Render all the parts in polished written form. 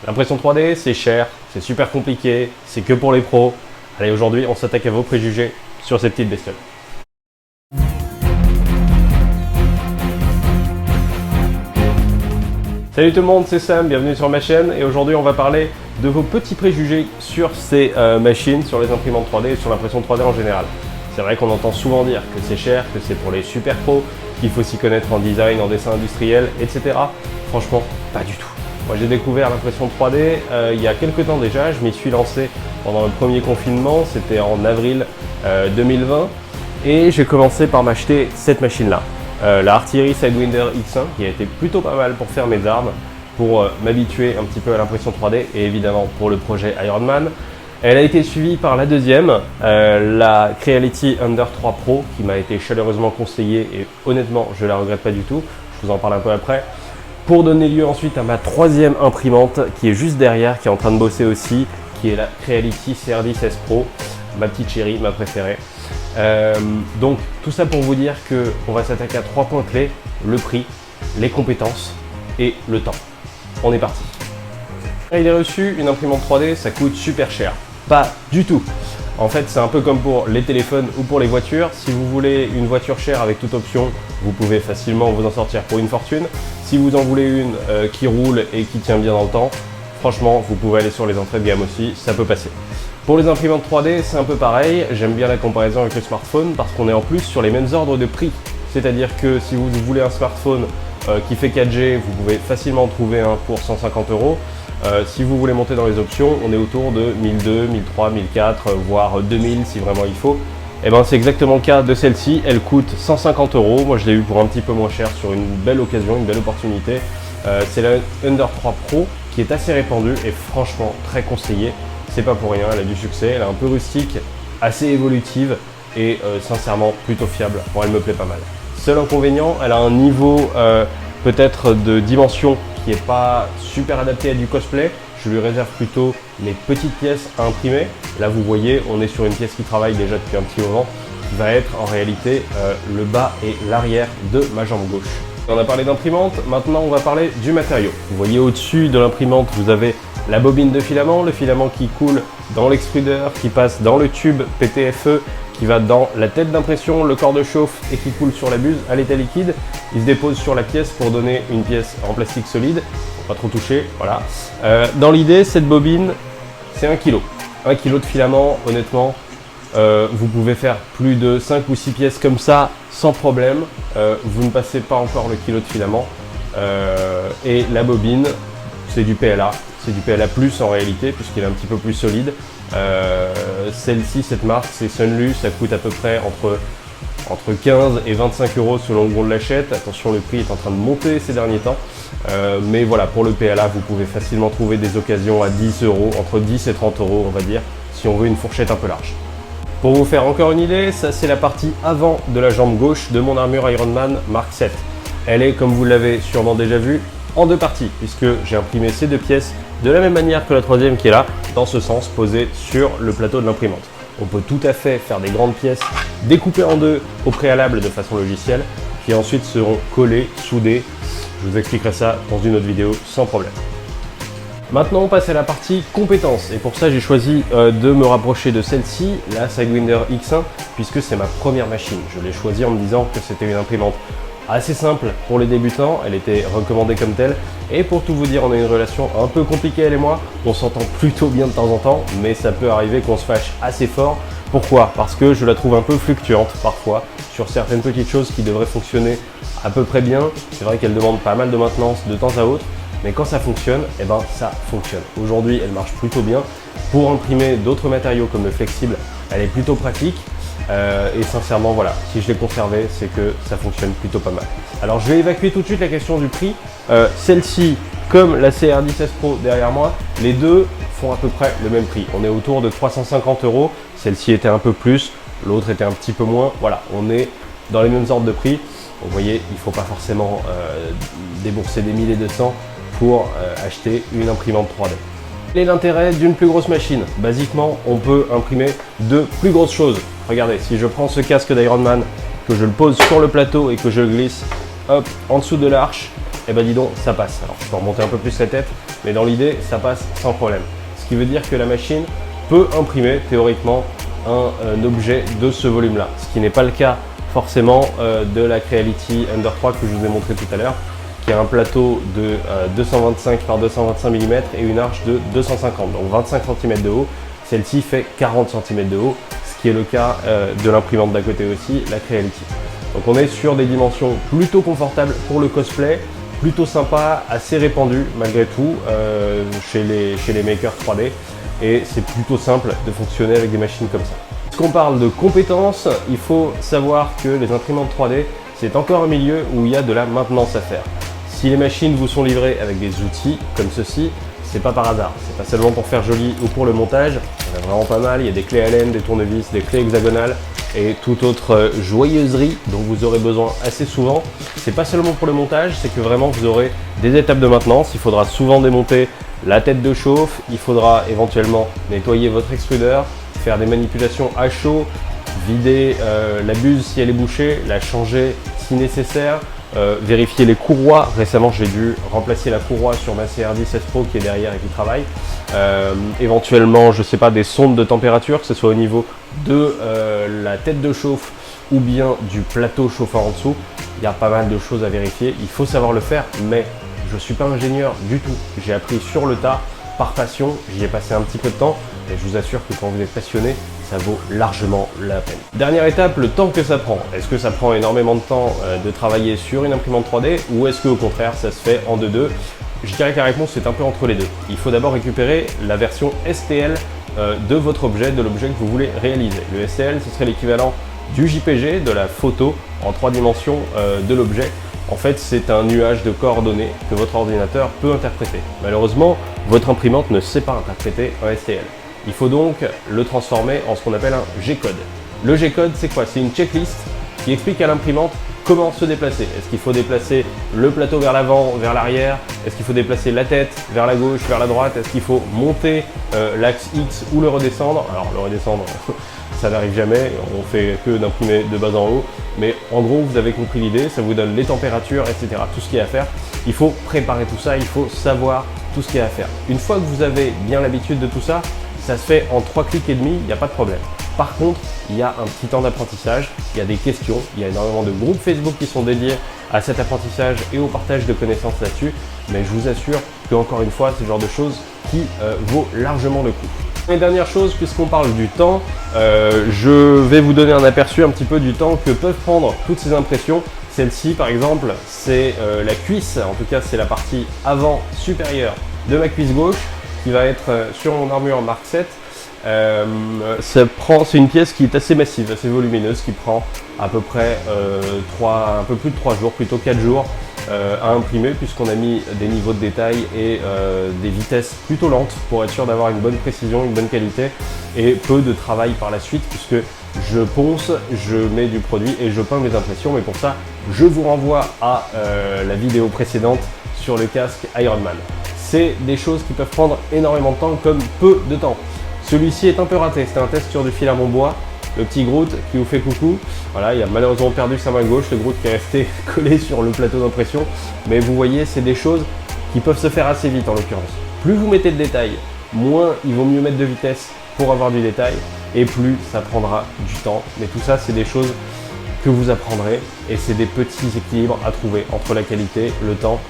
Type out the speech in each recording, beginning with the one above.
L'impression 3D, c'est cher, c'est super compliqué, c'est que pour les pros. Allez, aujourd'hui, on s'attaque à vos préjugés sur ces petites bestioles. Salut tout le monde, c'est Sam, bienvenue sur ma chaîne et aujourd'hui on va parler de vos petits préjugés sur ces machines, sur les imprimantes 3D et sur l'impression 3D en général. C'est vrai qu'on entend souvent dire que c'est cher, que c'est pour les super pros, qu'il faut s'y connaître en design, en dessin industriel, etc. Franchement, pas du tout. Moi j'ai découvert l'impression 3D il y a quelques temps déjà, je m'y suis lancé pendant le premier confinement, c'était en avril 2020 et j'ai commencé par m'acheter cette machine-là. La Artillery Sidewinder X1 qui a été plutôt pas mal pour faire mes armes, pour m'habituer un petit peu à l'impression 3D et évidemment pour le projet Iron Man. Elle a été suivie par la deuxième, la Creality Ender 3 Pro qui m'a été chaleureusement conseillée et honnêtement je la regrette pas du tout, je vous en parle un peu après. Pour donner lieu ensuite à ma troisième imprimante qui est juste derrière, qui est en train de bosser aussi, qui est la Creality CR10S Pro, ma petite chérie, ma préférée. Donc tout ça pour vous dire qu'on va s'attaquer à 3 points clés, le prix, les compétences et le temps. On est parti. Il est reçu, une imprimante 3D, ça coûte super cher. Pas du tout. En fait, c'est un peu comme pour les téléphones ou pour les voitures. Si vous voulez une voiture chère avec toute option, vous pouvez facilement vous en sortir pour une fortune. Si vous en voulez une qui roule et qui tient bien dans le temps, franchement, vous pouvez aller sur les entrées de gamme aussi, ça peut passer. Pour les imprimantes 3D, c'est un peu pareil. J'aime bien la comparaison avec le smartphone parce qu'on est en plus sur les mêmes ordres de prix. C'est-à-dire que si vous voulez un smartphone qui fait 4G, vous pouvez facilement en trouver un pour 150 €. Si vous voulez monter dans les options, on est autour de 1002, 1003, 1004, voire 2000 si vraiment il faut. Et ben c'est exactement le cas de celle-ci, elle coûte 150 €. Moi je l'ai eu pour un petit peu moins cher sur une belle occasion, une belle opportunité. C'est la Ender 3 Pro qui est assez répandue et franchement très conseillée. C'est pas pour rien, elle a du succès, elle est un peu rustique, assez évolutive et sincèrement plutôt fiable. Bon, elle me plaît pas mal. Seul inconvénient, elle a un niveau peut-être de dimension qui n'est pas super adapté à du cosplay. Je lui réserve plutôt les petites pièces à imprimer. Là vous voyez, on est sur une pièce qui travaille déjà depuis un petit moment, qui va être en réalité le bas et l'arrière de ma jambe gauche. On a parlé d'imprimante, maintenant on va parler du matériau. Vous voyez au-dessus de l'imprimante, vous avez la bobine de filament, le filament qui coule dans l'extrudeur, qui passe dans le tube PTFE, qui va dans la tête d'impression, le corps de chauffe et qui coule sur la buse à l'état liquide. Il se dépose sur la pièce pour donner une pièce en plastique solide, pas trop toucher, voilà. Dans l'idée, cette bobine, c'est 1 kg. 1 kg de filament, honnêtement, vous pouvez faire plus de 5 ou 6 pièces comme ça sans problème. Vous ne passez pas encore le kilo de filament. Et la bobine, c'est du PLA. C'est du PLA+, en réalité, puisqu'il est un petit peu plus solide. Celle-ci, cette marque, c'est Sunlu, ça coûte à peu près entre 15 et 25 € selon où on l'achète. Attention, le prix est en train de monter ces derniers temps. Mais voilà, pour le PLA, vous pouvez facilement trouver des occasions à 10 €, entre 10 et 30 €, on va dire, si on veut une fourchette un peu large. Pour vous faire encore une idée, ça c'est la partie avant de la jambe gauche de mon armure Iron Man Mark 7. Elle est, comme vous l'avez sûrement déjà vu, en deux parties, puisque j'ai imprimé ces deux pièces de la même manière que la troisième qui est là, dans ce sens, posée sur le plateau de l'imprimante. On peut tout à fait faire des grandes pièces découpées en deux au préalable de façon logicielle, qui ensuite seront collées, soudées. Je vous expliquerai ça dans une autre vidéo sans problème. Maintenant, on passe à la partie compétences, et pour ça j'ai choisi de me rapprocher de celle-ci, la Sidewinder X1, puisque c'est ma première machine. Je l'ai choisie en me disant que c'était une imprimante assez simple pour les débutants, elle était recommandée comme telle, et pour tout vous dire, on a une relation un peu compliquée elle et moi, on s'entend plutôt bien de temps en temps, mais ça peut arriver qu'on se fâche assez fort. Pourquoi? Parce que je la trouve un peu fluctuante parfois, sur certaines petites choses qui devraient fonctionner à peu près bien. C'est vrai qu'elle demande pas mal de maintenance de temps à autre, mais quand ça fonctionne, eh ben ça fonctionne. Aujourd'hui, elle marche plutôt bien. Pour imprimer d'autres matériaux comme le flexible, elle est plutôt pratique. Et sincèrement, voilà, si je l'ai conservée, c'est que ça fonctionne plutôt pas mal. Alors, je vais évacuer tout de suite la question du prix. Celle-ci, comme la CR10S Pro derrière moi, les deux font à peu près le même prix. On est autour de 350 €. Celle-ci était un peu plus, l'autre était un petit peu moins. Voilà, on est dans les mêmes ordres de prix. Vous voyez, il ne faut pas forcément débourser des 1200 pour acheter une imprimante 3D. Quel est l'intérêt d'une plus grosse machine? Basiquement, on peut imprimer de plus grosses choses. Regardez, si je prends ce casque d'Iron Man, que je le pose sur le plateau et que je le glisse hop, en dessous de l'arche, et ben dis donc, ça passe. Alors je peux remonter un peu plus la tête. mais dans l'idée, ça passe sans problème. Ce qui veut dire que la machine peut imprimer théoriquement un objet de ce volume-là, ce qui n'est pas le cas forcément de la Creality Ender 3 que je vous ai montré tout à l'heure, qui a un plateau de 225 par 225 mm et une arche de 250, donc 25 cm de haut. Celle-ci fait 40 cm de haut, ce qui est le cas de l'imprimante d'à côté aussi, la Creality. Donc on est sur des dimensions plutôt confortables pour le cosplay, plutôt sympa, assez répandu malgré tout chez les makers 3D, et c'est plutôt simple de fonctionner avec des machines comme ça. Lorsqu'on parle de compétences, il faut savoir que les imprimantes 3D, c'est encore un milieu où il y a de la maintenance à faire. Si les machines vous sont livrées avec des outils comme ceci, c'est pas par hasard, c'est pas seulement pour faire joli ou pour le montage, il y en a vraiment pas mal, il y a des clés Allen, des tournevis, des clés hexagonales et toute autre joyeuserie dont vous aurez besoin assez souvent. C'est pas seulement pour le montage, c'est que vraiment vous aurez des étapes de maintenance, il faudra souvent démonter la tête de chauffe, il faudra éventuellement nettoyer votre extrudeur, faire des manipulations à chaud, vider la buse si elle est bouchée, la changer si nécessaire, vérifier les courroies. Récemment j'ai dû remplacer la courroie sur ma CR10 S Pro qui est derrière et qui travaille. Éventuellement, je sais pas, des sondes de température, que ce soit au niveau de la tête de chauffe ou bien du plateau chauffant en dessous. Il y a pas mal de choses à vérifier, il faut savoir le faire, mais je ne suis pas ingénieur du tout. J'ai appris sur le tas, par passion, j'y ai passé un petit peu de temps et je vous assure que quand vous êtes passionné, ça vaut largement la peine. Dernière étape, le temps que ça prend. Est-ce que ça prend énormément de temps de travailler sur une imprimante 3D ou est-ce qu'au contraire ça se fait en 2-2? Je dirais que la réponse c'est un peu entre les deux. Il faut d'abord récupérer la version STL de votre objet, de l'objet que vous voulez réaliser. Le STL, ce serait l'équivalent du JPG, de la photo en 3 dimensions de l'objet. En fait, c'est un nuage de coordonnées que votre ordinateur peut interpréter. Malheureusement, votre imprimante ne sait pas interpréter un STL. Il faut donc le transformer en ce qu'on appelle un G-code. Le G-code, c'est quoi? C'est une checklist qui explique à l'imprimante comment se déplacer. Est-ce qu'il faut déplacer le plateau vers l'avant, vers l'arrière? Est-ce qu'il faut déplacer la tête vers la gauche, vers la droite? Est-ce qu'il faut monter l'axe X ou le redescendre? Alors, le redescendre, ça n'arrive jamais, on fait que d'imprimer de bas en haut. Mais en gros, vous avez compris l'idée, ça vous donne les températures, etc. Tout ce qu'il y a à faire. Il faut préparer tout ça, il faut savoir tout ce qu'il y a à faire. Une fois que vous avez bien l'habitude de tout ça, ça se fait en 3 clics et demi, il n'y a pas de problème. Par contre, il y a un petit temps d'apprentissage, il y a des questions, il y a énormément de groupes Facebook qui sont dédiés à cet apprentissage et au partage de connaissances là-dessus. Mais je vous assure que, encore une fois, c'est le genre de choses qui vaut largement le coup. Et dernière chose, puisqu'on parle du temps, je vais vous donner un aperçu un petit peu du temps que peuvent prendre toutes ces impressions. Celle-ci, par exemple, c'est la cuisse, en tout cas c'est la partie avant supérieure de ma cuisse gauche qui va être sur mon armure Mark 7. C'est une pièce qui est assez massive, assez volumineuse, qui prend à peu près un peu plus de 3 jours, plutôt 4 jours à imprimer, puisqu'on a mis des niveaux de détail et des vitesses plutôt lentes pour être sûr d'avoir une bonne précision, une bonne qualité et peu de travail par la suite, puisque je ponce, je mets du produit et je peins mes impressions. Mais pour ça, je vous renvoie à la vidéo précédente sur le casque Ironman. C'est des choses qui peuvent prendre énormément de temps comme peu de temps. Celui-ci est un peu raté, c'était un test sur du filament bois. Le petit Groot qui vous fait coucou. Voilà, il a malheureusement perdu sa main gauche, le Groot qui est resté collé sur le plateau d'impression. Mais vous voyez, c'est des choses qui peuvent se faire assez vite en l'occurrence. Plus vous mettez de détails, moins il vaut mieux mettre de vitesse pour avoir du détail et plus ça prendra du temps. Mais tout ça, c'est des choses que vous apprendrez et c'est des petits équilibres à trouver entre la qualité, le temps.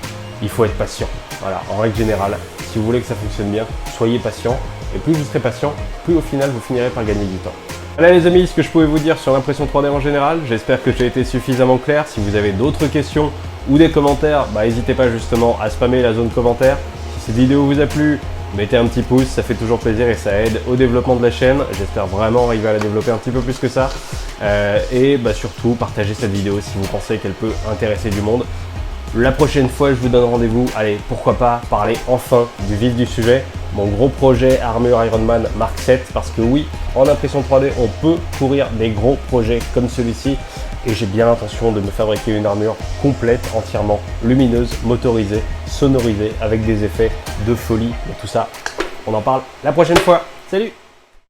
Il faut être patient. Voilà, en règle générale, si vous voulez que ça fonctionne bien, soyez patient. Et plus vous serez patient, plus au final vous finirez par gagner du temps. Voilà les amis, ce que je pouvais vous dire sur l'impression 3D en général. J'espère que j'ai été suffisamment clair. Si vous avez d'autres questions ou des commentaires, n'hésitez pas justement à spammer la zone commentaire. Si cette vidéo vous a plu, mettez un petit pouce, ça fait toujours plaisir et ça aide au développement de la chaîne. J'espère vraiment arriver à la développer un petit peu plus que ça. Et surtout, partagez cette vidéo si vous pensez qu'elle peut intéresser du monde. La prochaine fois, je vous donne rendez-vous. Allez, pourquoi pas parler enfin du vif du sujet. Mon gros projet Armure Ironman Mark 7. Parce que oui, en impression 3D, on peut courir des gros projets comme celui-ci. Et j'ai bien l'intention de me fabriquer une armure complète, entièrement lumineuse, motorisée, sonorisée, avec des effets de folie. Mais tout ça, on en parle la prochaine fois. Salut!